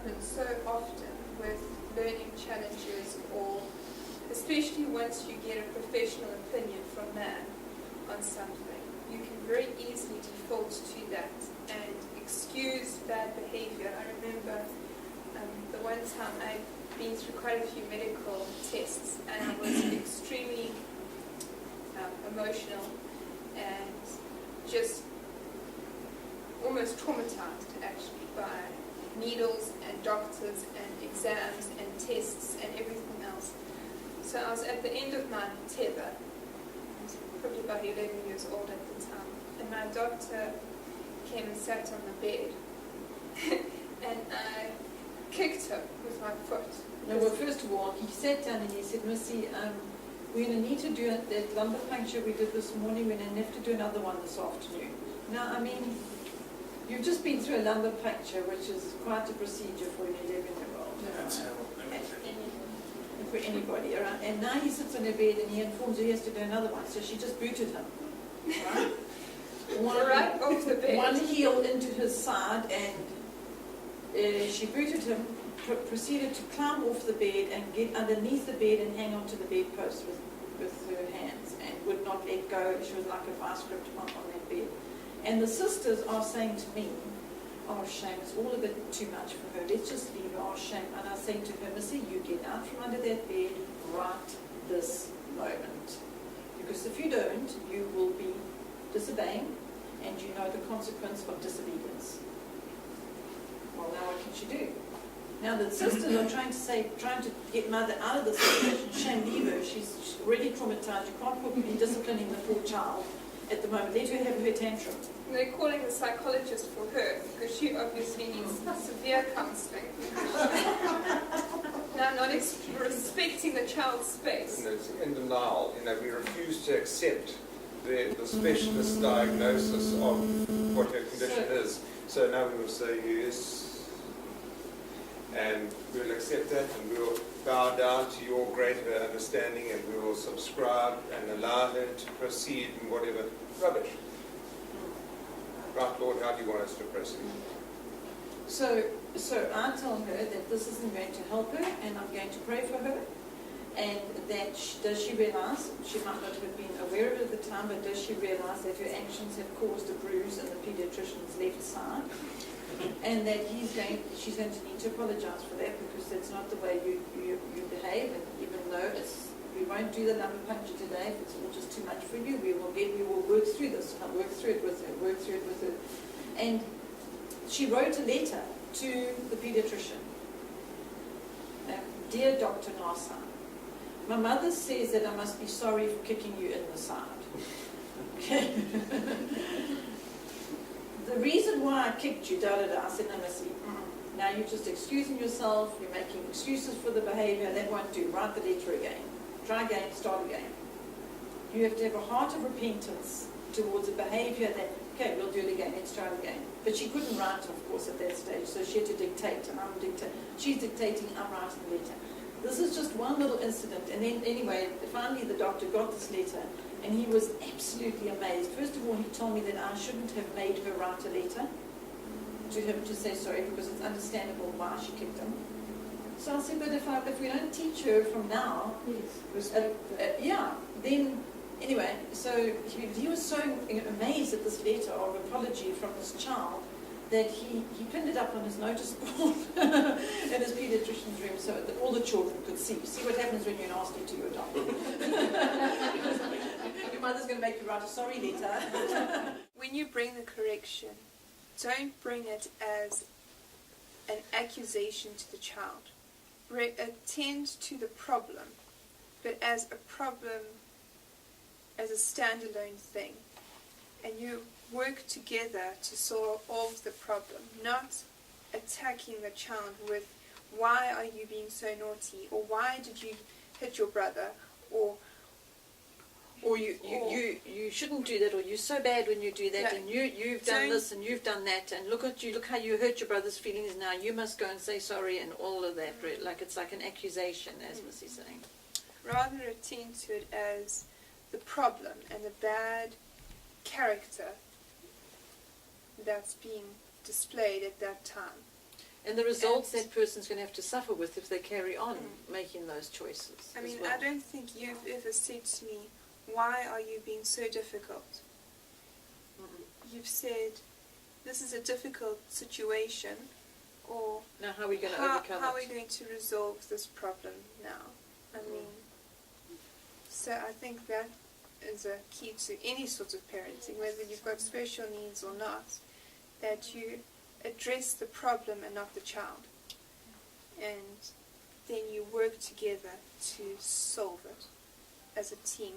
happens so often with learning challenges, or especially once you get a professional opinion from man on something, you can very easily default to that and excuse bad behavior. I remember the one time I'd been through quite a few medical tests, and I was extremely emotional and just almost traumatized actually by needles and doctors and exams and tests and everything else. So I was at the end of my tether. I was probably about 11 years old at the time, and my doctor came and sat on the bed and I kicked him with my foot. No, well, first of all, he sat down and he said, Missy, we're going to need to do that lumbar puncture we did this morning. We're going to have to do another one this afternoon. Now, I mean, you've just been through a lumbar puncture, which is quite a procedure for an 11-year-old. For anybody around. And now he sits on her bed and he informs her he has to do another one. So she just booted him. Right? Right off the bed. One heel into his side, and she booted him, proceeded to climb off the bed and get underneath the bed and hang onto the bedpost with her hands, and would not let go. She was like a vice grip on that bed. And the sisters are saying to me, oh shame, it's all a bit too much for her, let's just leave her, oh shame. And I say to her, Missy, you get out from under that bed right this moment. Because if you don't, you will be disobeying, and you know the consequence of disobedience. Well, now what can she do? Now the sisters are trying to get mother out of the situation. Shame, leave her. She's already traumatized. You can't be disciplining the poor child at the moment. Let her have her tantrum. And they're calling a psychologist for her because she obviously needs severe counseling. Now, not respecting the child's space. And it's in denial. We refuse to accept the specialist diagnosis of what her condition is. So now we will say yes, and we'll accept that, and we'll bow down to your greater understanding, and we will subscribe and allow her to proceed in whatever rubbish. Right, Lord, how do you want us to proceed? So I tell her that this isn't going to help her, and I'm going to pray for her, and that does she realize, she might not have been aware of it at the time, but does she realize that her actions have caused a bruise in the pediatrician's left side, and that she's going to need to apologize for that, because that's not the way you behave. And even though we won't do the lumbar puncture today, if it's all just too much for you, we will work through this. I'll work through it with her. And she wrote a letter to the pediatrician. Dear Dr. Nasa, my mother says that I must be sorry for kicking you in the side. The reason why I kicked you, I said, no, Missy, now you're just excusing yourself, you're making excuses for the behavior, that won't do. Write the letter again. Try again, start again. You have to have a heart of repentance towards a behavior that, okay, we'll do it again, let's try it again. But she couldn't write, of course, at that stage, so she had to dictate, and she's dictating, I'm writing the letter. This is just one little incident, and then anyway, finally the doctor got this letter, and he was absolutely amazed. First of all, he told me that I shouldn't have made her write a letter to him to say sorry, because it's understandable why she kicked him. So I said, but if we don't teach her from now, then anyway, so he was so amazed at this letter of apology from this child that he pinned it up on his notice board in his pediatrician's room so that all the children could see. See what happens when you're nasty to your doctor. Your mother's going to make you write a sorry letter. When you bring the correction, don't bring it as an accusation to the child. Attend to the problem, but as a problem, as a standalone thing. And you work together to solve the problem, not attacking the child with, why are you being so naughty, or why did you hit your brother, or you shouldn't do that, or you're so bad when you do that, and you've done this and you've done that, and look how you hurt your brother's feelings, now you must go and say sorry, and all of that. Like it's like an accusation, as Missy's saying. Rather attend to it as the problem and the bad character that's being displayed at that time. And the results And- that person's going to have to suffer with if they carry on making those choices. I as mean, well. I don't think you've ever said to me, why are you being so difficult? You've said, this is a difficult situation, or Now, how are we going to how overcome are we it? going to resolve this problem now? I mean, so I think that is a key to any sort of parenting, whether you've got special needs or not, that you address the problem and not the child. And then you work together to solve it as a team.